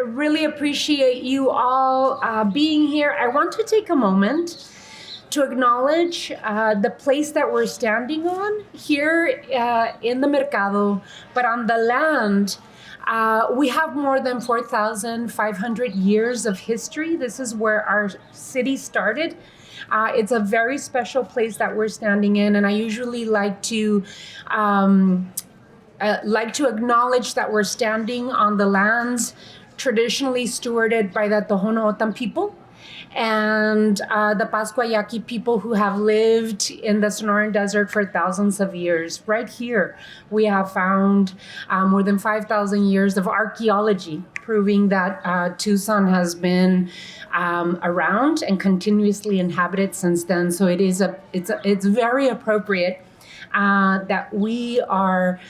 really appreciate you all being here. I want to take a moment to acknowledge the place that we're standing on here in the Mercado, but on the land. We have more than 4,500 years of history. This is where our city started. It's a very special place that we're standing in, and I usually like to acknowledge that we're standing on the lands traditionally stewarded by the Tohono O'odham people and the Pascua Yaqui people who have lived in the Sonoran Desert for thousands of years. Right here, we have found more than 5,000 years of archaeology proving that Tucson has been around and continuously inhabited since then. So it's very appropriate that we are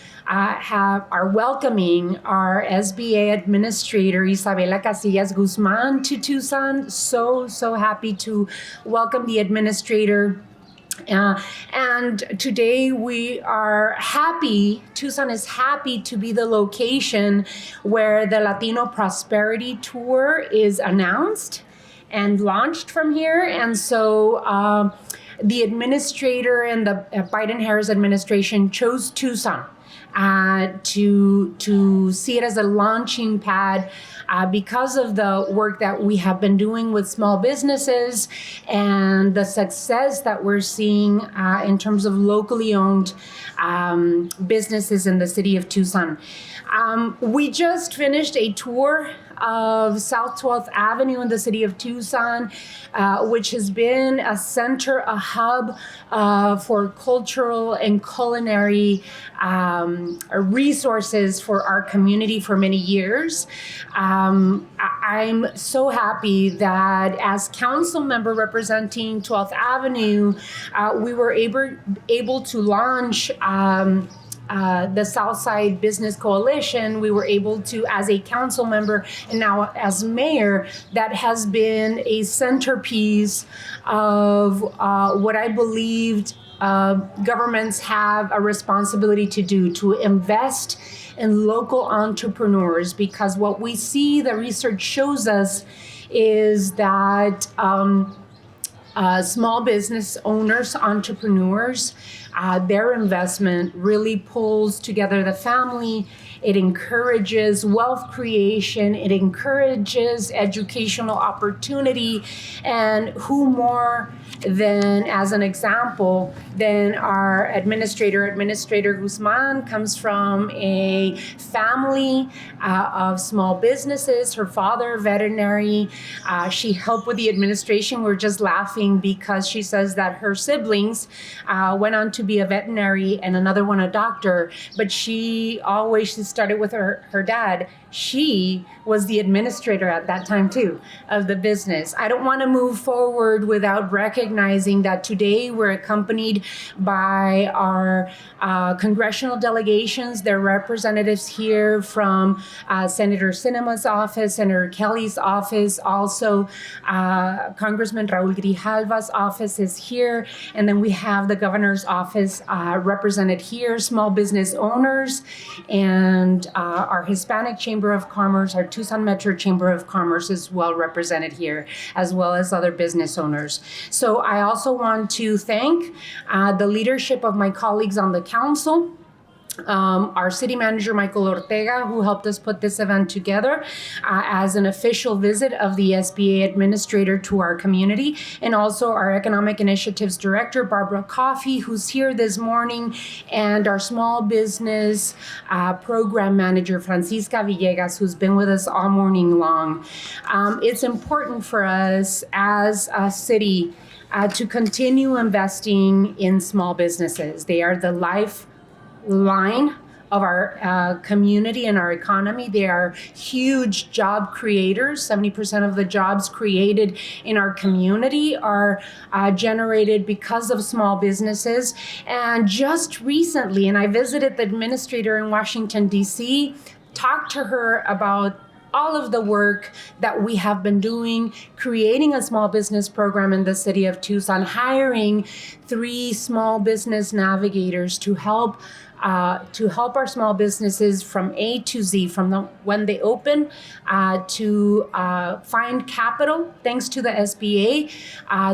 welcoming our SBA administrator, Isabella Casillas Guzman, to Tucson. So happy to welcome the administrator. And today we are happy, Tucson is happy to be the location where the Latino Prosperity Tour is announced and launched from here. And so the administrator and the Biden-Harris administration chose Tucson to see it as a launching pad because of the work that we have been doing with small businesses and the success that we're seeing in terms of locally owned businesses in the city of Tucson. We just finished a tour of South 12th Avenue in the city of Tucson, which has been a center, a hub for cultural and culinary resources for our community for many years. I'm so happy that as council member representing 12th Avenue, we were able to launch the Southside Business Coalition. We were able to, as a council member and now as mayor, that has been a centerpiece of what I believed governments have a responsibility to do, to invest in local entrepreneurs, because what we see, the research shows us, is that small business owners, entrepreneurs, their investment really pulls together the family. It encourages wealth creation. It encourages educational opportunity. And who more than, as an example, than our administrator Guzman comes from a family of small businesses. Her father, veterinary. She helped with the administration. We're just laughing because she says that her siblings went on to be a veterinary and another one a doctor, but she started with her dad. She was the administrator at that time too of the business. I don't want to move forward without recognizing that today we're accompanied by our congressional delegations. There are representatives here from Senator Sinema's office, Senator Kelly's office, also Congressman Raul Grijalva's office is here, and then we have the governor's office represented here, small business owners, and our Hispanic Chamber of Commerce, our Tucson Metro Chamber of Commerce is well represented here, as well as other business owners. So I also want to thank the leadership of my colleagues on the council, our city manager, Michael Ortega, who helped us put this event together as an official visit of the SBA administrator to our community, and also our economic initiatives director, Barbara Coffey, who's here this morning, and our small business program manager, Francisca Villegas, who's been with us all morning long. It's important for us as a city to continue investing in small businesses. They are the lifeline of our community and our economy. They are huge job creators. 70% of the jobs created in our community are generated because of small businesses. And just recently, and I visited the administrator in Washington, D.C., talked to her about all of the work that we have been doing, creating a small business program in the city of Tucson, hiring 3 small business navigators to help to help our small businesses from A to Z, when they open to find capital, thanks to the SBA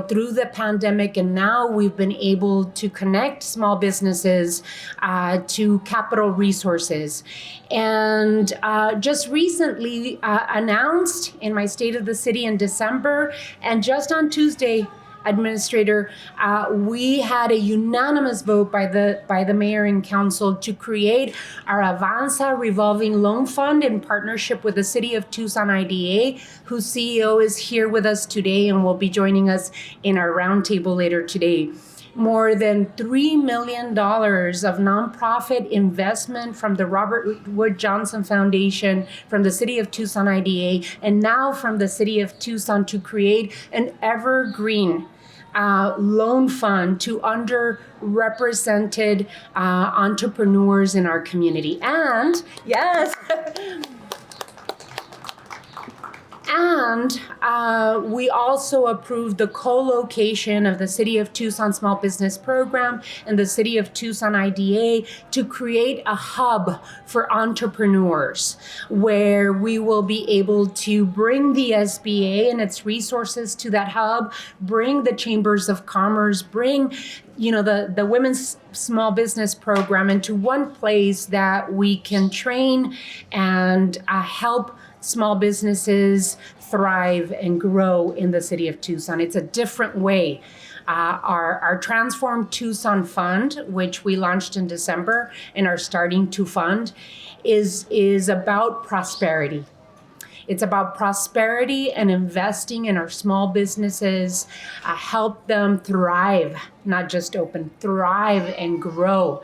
through the pandemic. And now we've been able to connect small businesses to capital resources. And just recently announced in my State of the City in December, and just on Tuesday, Administrator, we had a unanimous vote by the mayor and council to create our Avanza revolving loan fund in partnership with the City of Tucson IDA, whose CEO is here with us today and will be joining us in our roundtable later today. More than $3 million of nonprofit investment from the Robert Wood Johnson Foundation, from the City of Tucson IDA, and now from the City of Tucson to create an evergreen loan fund to underrepresented entrepreneurs in our community. And yes. And we also approved the co-location of the City of Tucson Small Business Program and the City of Tucson IDA to create a hub for entrepreneurs, where we will be able to bring the SBA and its resources to that hub, bring the chambers of commerce, bring the women's small business program into one place that we can train and help small businesses thrive and grow in the City of Tucson. It's a different way. Our Transform Tucson Fund, which we launched in December and are starting to fund, is about prosperity. It's about prosperity and investing in our small businesses, help them thrive, not just open, thrive and grow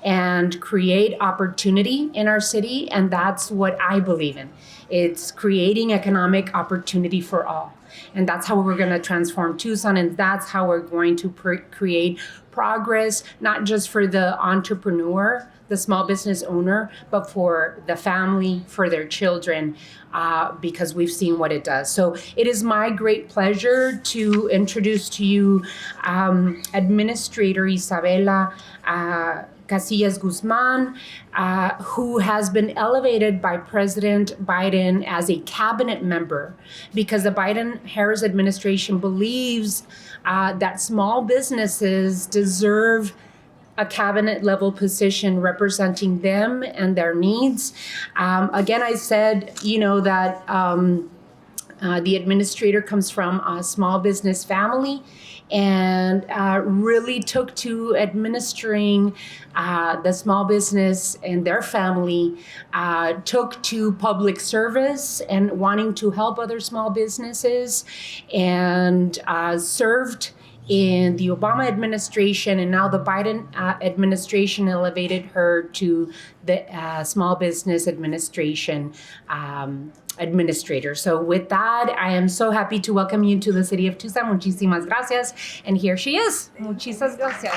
and create opportunity in our city. And that's what I believe in. It's creating economic opportunity for all. And that's how we're going to transform Tucson. And that's how we're going to create progress, not just for the entrepreneur, the small business owner, but for the family, for their children, because we've seen what it does. So it is my great pleasure to introduce to you Administrator Isabella Casillas Guzman, who has been elevated by President Biden as a cabinet member, because the Biden-Harris administration believes that small businesses deserve a cabinet level position representing them and their needs. Again, I said, that the administrator comes from a small business family and really took to administering the small business and their family, took to public service and wanting to help other small businesses, and served in the Obama administration, and now the Biden administration elevated her to the Small Business Administration administrator. So with that, I am so happy to welcome you to the City of Tucson. Muchísimas gracias. And here she is. Muchísimas gracias.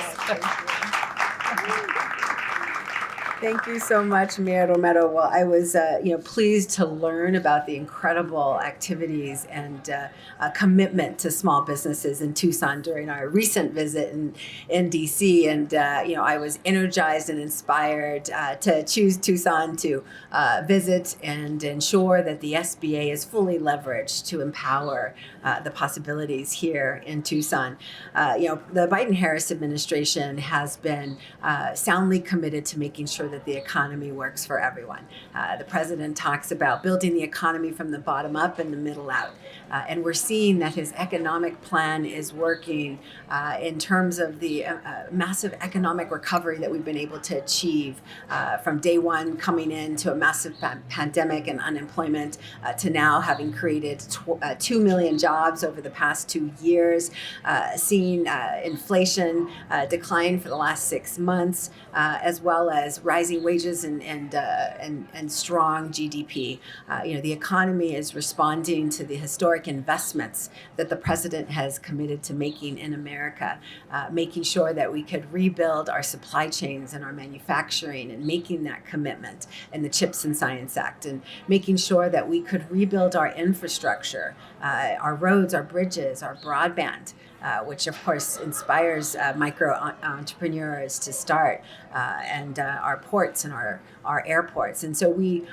Thank you so much, Mayor Romero. Well, I was, pleased to learn about the incredible activities and commitment to small businesses in Tucson during our recent visit in DC. And, I was energized and inspired to choose Tucson to visit and ensure that the SBA is fully leveraged to empower the possibilities here in Tucson. The Biden-Harris administration has been soundly committed to making sure that the economy works for everyone. The president talks about building the economy from the bottom up and the middle out. And we're seeing that his economic plan is working in terms of the massive economic recovery that we've been able to achieve from day one, coming into a massive pandemic and unemployment, to now having created 2 million jobs over the past 2 years, seeing inflation decline for the last 6 months, as well as rising wages and strong GDP. The economy is responding to the historic investments that the president has committed to making in America, making sure that we could rebuild our supply chains and our manufacturing, and making that commitment in the CHIPS and Science Act, and making sure that we could rebuild our infrastructure, our roads, our bridges, our broadband, which of course inspires micro entrepreneurs to start, and our ports and our airports. And so we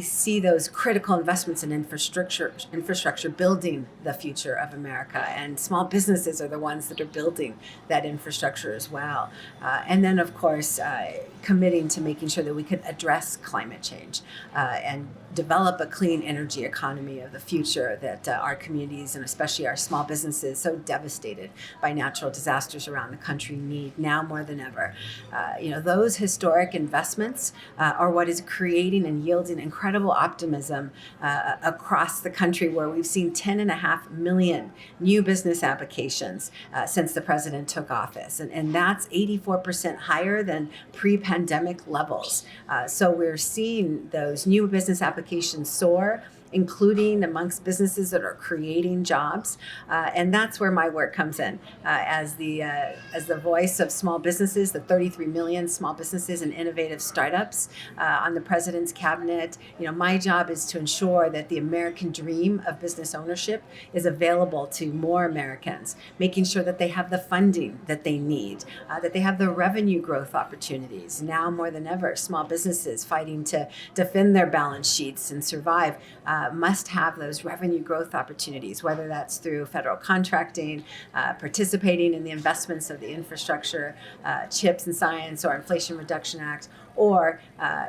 see those critical investments in infrastructure building the future of America, and small businesses are the ones that are building that infrastructure as well. And then of course committing to making sure that we could address climate change and develop a clean energy economy of the future that our communities and especially our small businesses so devastated by natural disasters around the country need now more than ever. Those historic investments are what is creating and yielding incredible optimism across the country, where we've seen 10.5 million new business applications since the president took office. And that's 84% higher than pre-pandemic levels. So we're seeing those new business applications soar, including amongst businesses that are creating jobs, and that's where my work comes in as the voice of small businesses, the 33 million small businesses and innovative startups on the president's cabinet. My job is to ensure that the American dream of business ownership is available to more Americans, making sure that they have the funding that they need, that they have the revenue growth opportunities. Now more than ever, small businesses fighting to defend their balance sheets and survive must have those revenue growth opportunities, whether that's through federal contracting, participating in the investments of the infrastructure, CHIPS and Science or Inflation Reduction Act, or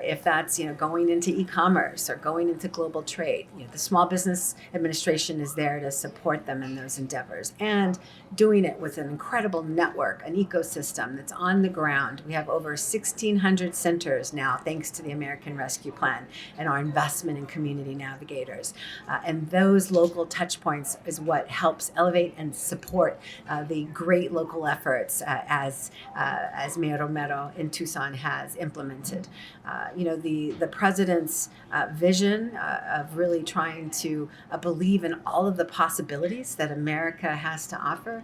if that's going into e-commerce or going into global trade. The Small Business Administration is there to support them in those endeavors, and doing it with an incredible network, an ecosystem that's on the ground. We have over 1,600 centers now, thanks to the American Rescue Plan and our investment in community navigators. And those local touch points is what helps elevate and support the great local efforts as Mayor Romero in Tucson has implemented. The president's vision of really trying to believe in all of the possibilities that America has to offer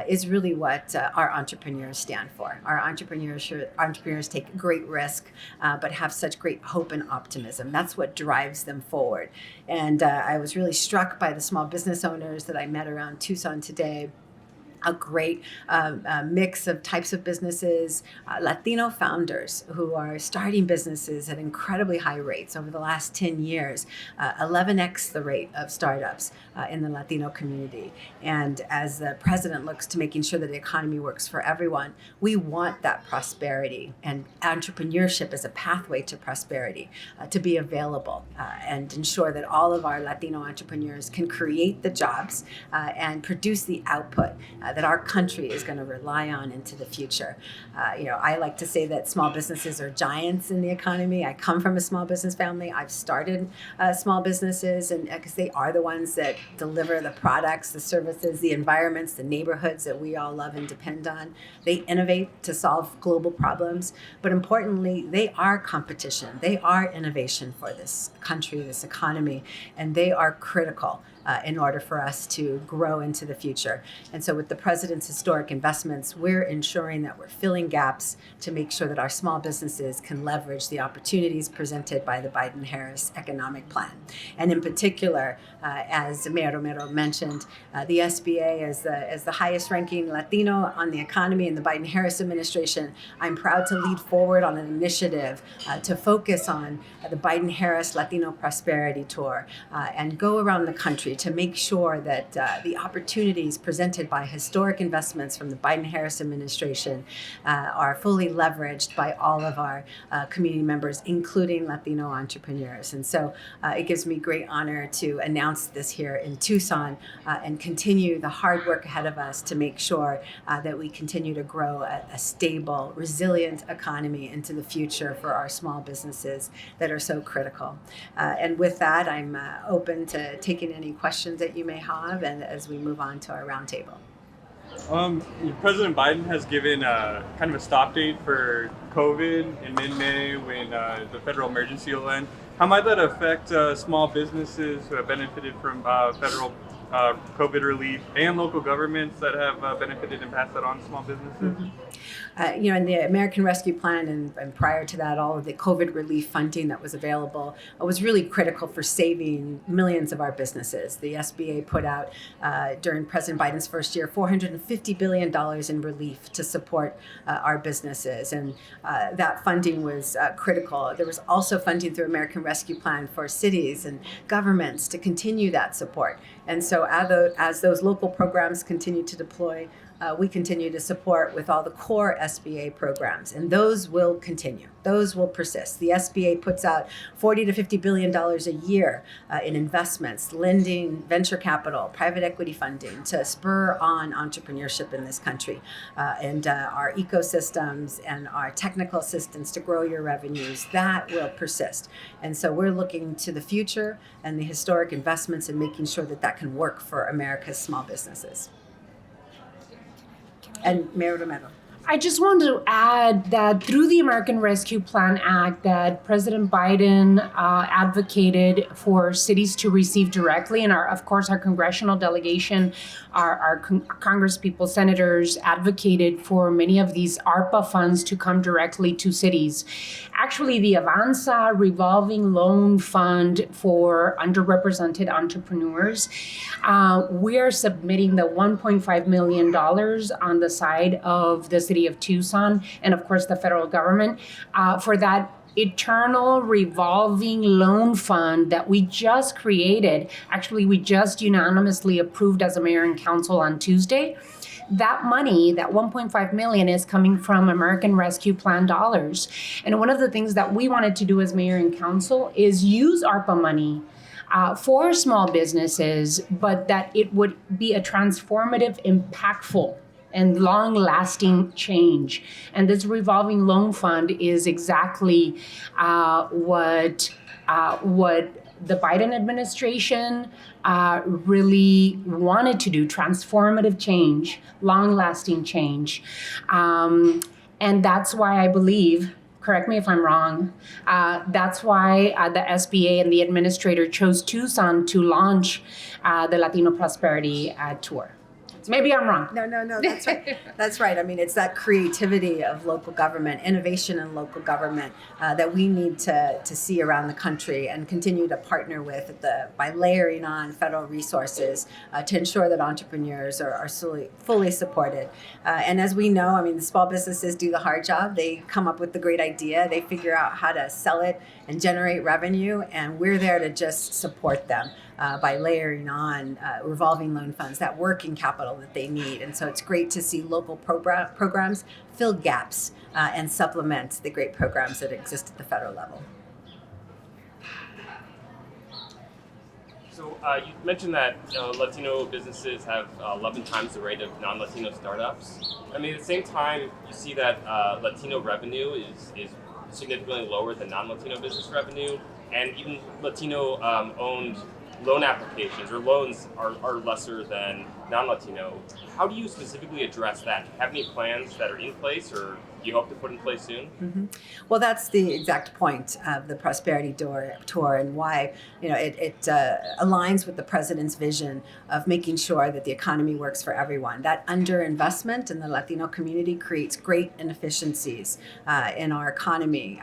is really what our entrepreneurs stand for. Our entrepreneurs take great risk, but have such great hope and optimism. That's what drives them forward. And I was really struck by the small business owners that I met around Tucson today. A great mix of types of businesses, Latino founders who are starting businesses at incredibly high rates over the last 10 years, 11x the rate of startups in the Latino community. And as the president looks to making sure that the economy works for everyone, we want that prosperity and entrepreneurship as a pathway to prosperity to be available and ensure that all of our Latino entrepreneurs can create the jobs and produce the output that our country is going to rely on into the future. I like to say that small businesses are giants in the economy. I come from a small business family. I've started small businesses, and because they are the ones that deliver the products, the services, the environments, the neighborhoods that we all love and depend on. They innovate to solve global problems, but importantly, they are competition. They are innovation for this country, this economy, and they are critical in order for us to grow into the future. And so with the president's historic investments, we're ensuring that we're filling gaps to make sure that our small businesses can leverage the opportunities presented by the Biden-Harris economic plan. And in particular, as Mayor Romero mentioned, the SBA is the highest ranking Latino on the economy in the Biden-Harris administration. I'm proud to lead forward on an initiative to focus on the Biden-Harris Latino Prosperity Tour and go around the country to make sure that the opportunities presented by historic investments from the Biden-Harris administration are fully leveraged by all of our community members, including Latino entrepreneurs. And so it gives me great honor to announce this here in Tucson and continue the hard work ahead of us to make sure that we continue to grow a stable, resilient economy into the future for our small businesses that are so critical. And with that, I'm open to taking any questions that you may have, and as we move on to our roundtable. President Biden has given kind of a stop date for COVID in mid-May when the federal emergency will end. How might that affect small businesses who have benefited from federal COVID relief and local governments that have benefited and passed that on to small businesses? In the American Rescue Plan and prior to that, all of the COVID relief funding that was available was really critical for saving millions of our businesses. The SBA put out during President Biden's first year $450 billion in relief to support our businesses, and that funding was critical. There was also funding through American Rescue Plan for cities and governments to continue that support. And so as those local programs continue to deploy, we continue to support with all the core SBA programs, and those will continue. Those will persist. The SBA puts out $40 to $50 billion a year in investments, lending, venture capital, private equity funding to spur on entrepreneurship in this country, and our ecosystems and our technical assistance to grow your revenues. That will persist. And so we're looking to the future and the historic investments and making sure that that can work for America's small businesses. And Mayor Romero. I just wanted to add that through the American Rescue Plan Act that President Biden advocated for cities to receive directly, and of course our congressional delegation, our congresspeople, senators advocated for many of these ARPA funds to come directly to cities. Actually, the Avanza revolving loan fund for underrepresented entrepreneurs, we are submitting the $1.5 million on the side of the city of Tucson and of course the federal government for that eternal revolving loan fund that we just created. Actually, we just unanimously approved as a mayor and council on Tuesday. That money, that 1.5 million, is coming from American Rescue Plan dollars. And one of the things that we wanted to do as mayor and council is use ARPA money for small businesses, but that it would be a transformative, impactful, and long-lasting change. And this revolving loan fund is exactly what the Biden administration really wanted to do: transformative change, long-lasting change. And that's why I believe, correct me if I'm wrong, that's why the SBA and the administrator chose Tucson to launch the Latino Prosperity Tour. Maybe I'm wrong. No, that's right. That's right. I mean, it's that creativity of local government, innovation in local government that we need to see around the country and continue to partner with by layering on federal resources to ensure that entrepreneurs are fully supported. And as we know, I mean, the small businesses do the hard job. They come up with the great idea. They figure out how to sell it and generate revenue, and we're there to just support them by layering on revolving loan funds, that working capital that they need. And so it's great to see local programs fill gaps and supplement the great programs that exist at the federal level. So you mentioned that Latino businesses have 11 times the rate of non-Latino startups. I mean, at the same time, you see that Latino revenue is significantly lower than non-Latino business revenue, and even Latino-owned loan applications or loans are lesser than non-Latino. How do you specifically address that? Do you have any plans that are in place, or do you hope to put in place soon? Mm-hmm. Well, that's the exact point of the Prosperity Tour and why it aligns with the president's vision of making sure that the economy works for everyone. That underinvestment in the Latino community creates great inefficiencies in our economy.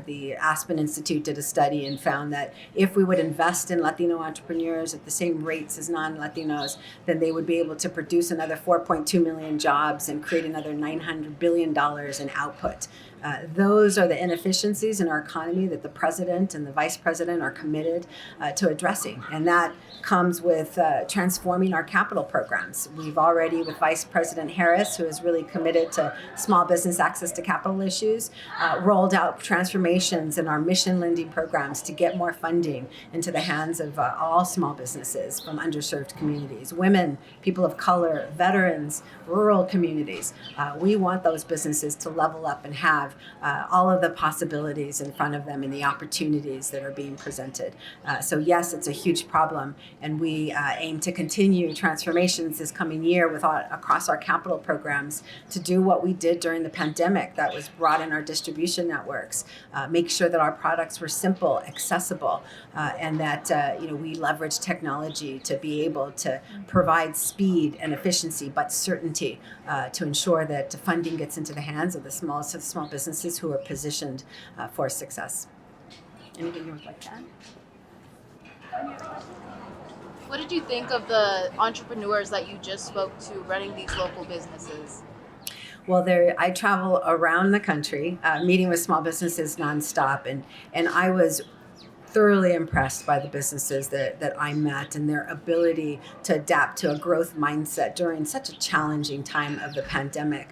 The Aspen Institute did a study and found that if we would invest in Latino entrepreneurs at the same rates as non-Latinos, then they would be able to produce another 4.2 million jobs and create another $900 billion in output. Those are the inefficiencies in our economy that the president and the vice president are committed to addressing. And that comes with transforming our capital programs. We've already, with Vice President Harris, who is really committed to small business access to capital issues, rolled out transformations in our mission lending programs to get more funding into the hands of all small businesses from underserved communities, women, people of color, veterans, rural communities. We want those businesses to level up and have all of the possibilities in front of them and the opportunities that are being presented. So yes, it's a huge problem, and we aim to continue transformations this coming year across our capital programs to do what we did during the pandemic that was brought in our distribution networks, make sure that our products were simple, accessible, and that we leverage technology to be able to provide speed and efficiency, but certainty to ensure that funding gets into the hands of the smallest of small businesses who are positioned for success. Anything you would like to add? What did you think of the entrepreneurs that you just spoke to running these local businesses? Well, I travel around the country, meeting with small businesses nonstop, and I was thoroughly impressed by the businesses that I met and their ability to adapt to a growth mindset during such a challenging time of the pandemic.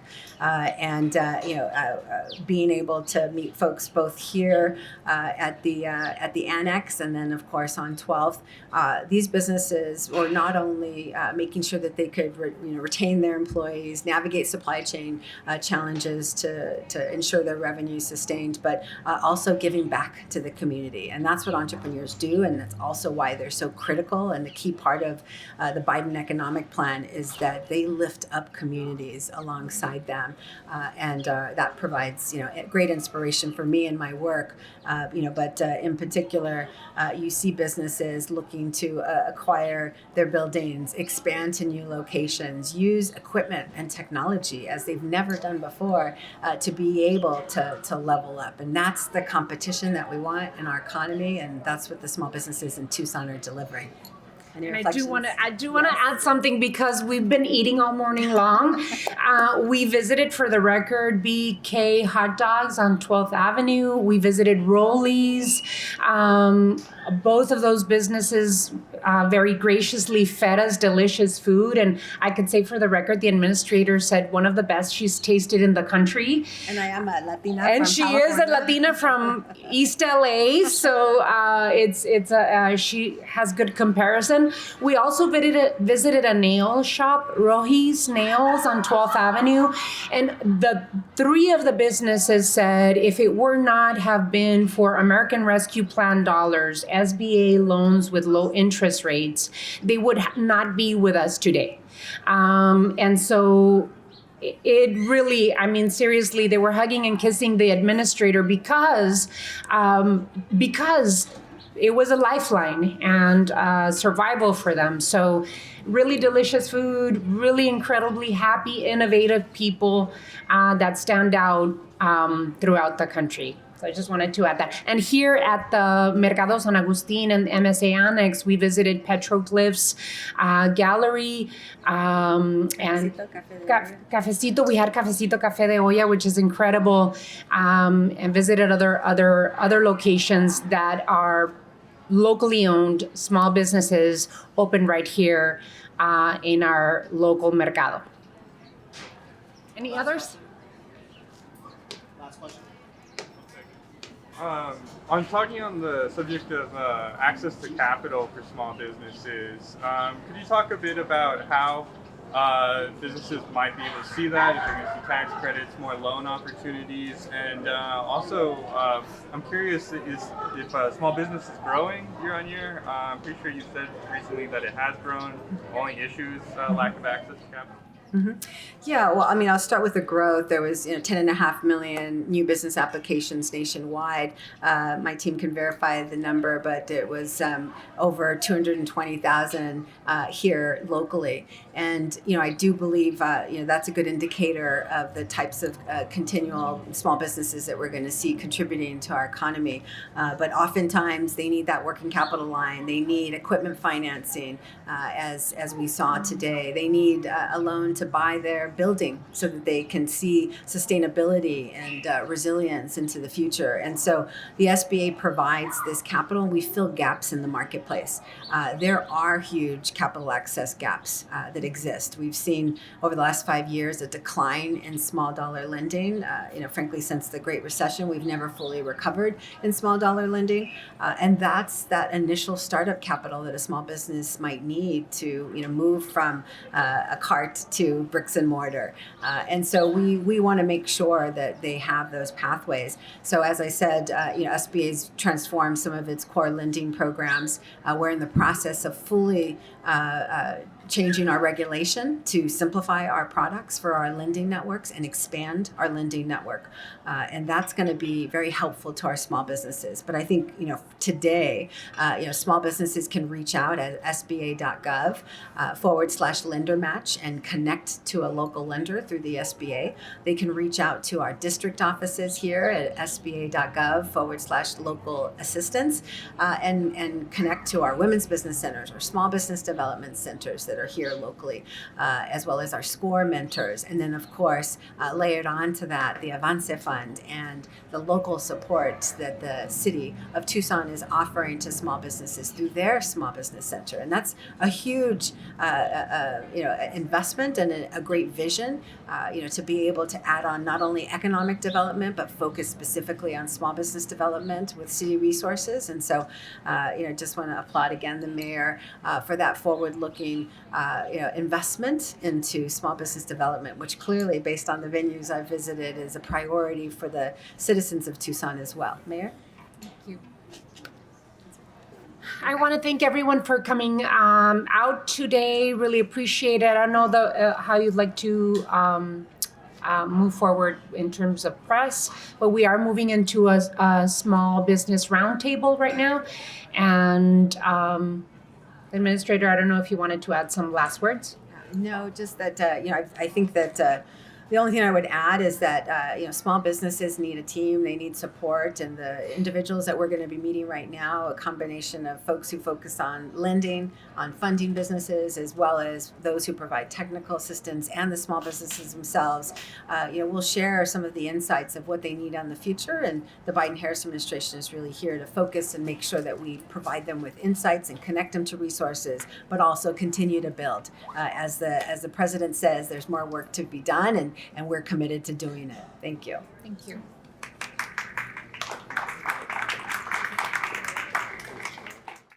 Being able to meet folks both here at the annex and then, of course, on 12th, these businesses were not only making sure that they could retain their employees, navigate supply chain challenges to ensure their revenue sustained, but also giving back to the community. And that's what entrepreneurs do, and that's also why they're so critical. And the key part of the Biden economic plan is that they lift up communities alongside them. That provides great inspiration for me in my work. But in particular, you see businesses looking to acquire their buildings, expand to new locations, use equipment and technology as they've never done before to be able to level up. And that's the competition that we want in our economy, and that's what the small businesses in Tucson are delivering. And I do want to add something because we've been eating all morning long. We visited, for the record, BK Hot Dogs on 12th Avenue. We visited Rollies. Both of those businesses very graciously fed us delicious food. And I could say, for the record, the administrator said one of the best she's tasted in the country. And I am a Latina and from she California. is a Latina from East LA, so she has good comparison. We also visited a nail shop, Roji's Nails on 12th Avenue, and the three of the businesses said if it were not have been for American Rescue Plan dollars, SBA loans with low interest rates, they would not be with us today. And so it really, seriously, they were hugging and kissing the administrator because it was a lifeline and survival for them. So really delicious food, really incredibly happy, innovative people that stand out throughout the country. So I just wanted to add that. And here at the Mercado San Agustin and MSA Annex, we visited Petroglyph's gallery and Cafecito. We had Cafecito Café de Olla, which is incredible, and visited other locations that are locally owned small businesses open right here in our local mercado. Any others? Last question. On talking on the subject of access to capital for small businesses, could you talk a bit about how businesses might be able to see that, if they're going to see tax credits, more loan opportunities, and also I'm curious if small business is growing year on year. I'm pretty sure you said recently that it has grown. Only issues lack of access to capital. Mm-hmm. Yeah, well, I'll start with the growth. There was 10.5 million new business applications nationwide. My team can verify the number, but it was over 220,000 here locally. And, I do believe, that's a good indicator of the types of continual small businesses that we're going to see contributing to our economy. But oftentimes they need that working capital line. They need equipment financing, as we saw today. They need a loan to buy their building so that they can see sustainability and resilience into the future. And so the SBA provides this capital. We fill gaps in the marketplace. There are huge capital access gaps that exist. We've seen over the last 5 years a decline in small dollar lending. Frankly, since the Great Recession, we've never fully recovered in small dollar lending. And that's that initial startup capital that a small business might need to move from a cart to to bricks and mortar. And so we want to make sure that they have those pathways. So as I said, SBA's transformed some of its core lending programs. We're in the process of fully changing our regulation to simplify our products for our lending networks and expand our lending network. And that's going to be very helpful to our small businesses. But I think, today, small businesses can reach out at sba.gov /lender match and connect to a local lender through the SBA. They can reach out to our district offices here at sba.gov /local assistance and connect to our women's business centers or small business development centers that are here locally, as well as our SCORE mentors. And then, of course, layered on to that, the Avance Fund and the local support that the city of Tucson is offering to small businesses through their small business center. And that's a huge investment and a great vision, to be able to add on not only economic development, but focus specifically on small business development with city resources. And so, just want to applaud again the mayor for that forward-looking investment into small business development, which clearly, based on the venues I've visited, is a priority for the citizens of Tucson as well. Mayor? Thank you. I want to thank everyone for coming out today. Really appreciate it. I don't know how you'd like to move forward in terms of press, but we are moving into a small business roundtable right now. And Administrator, I don't know if you wanted to add some last words. No, just that, I think that the only thing I would add is that, small businesses need a team, they need support, and the individuals that we're going to be meeting right now, a combination of folks who focus on lending, on funding businesses, as well as those who provide technical assistance and the small businesses themselves, will share some of the insights of what they need on the future. And the Biden-Harris administration is really here to focus and make sure that we provide them with insights and connect them to resources, but also continue to build. As the president says, there's more work to be done, and we're committed to doing it. Thank you. Thank you.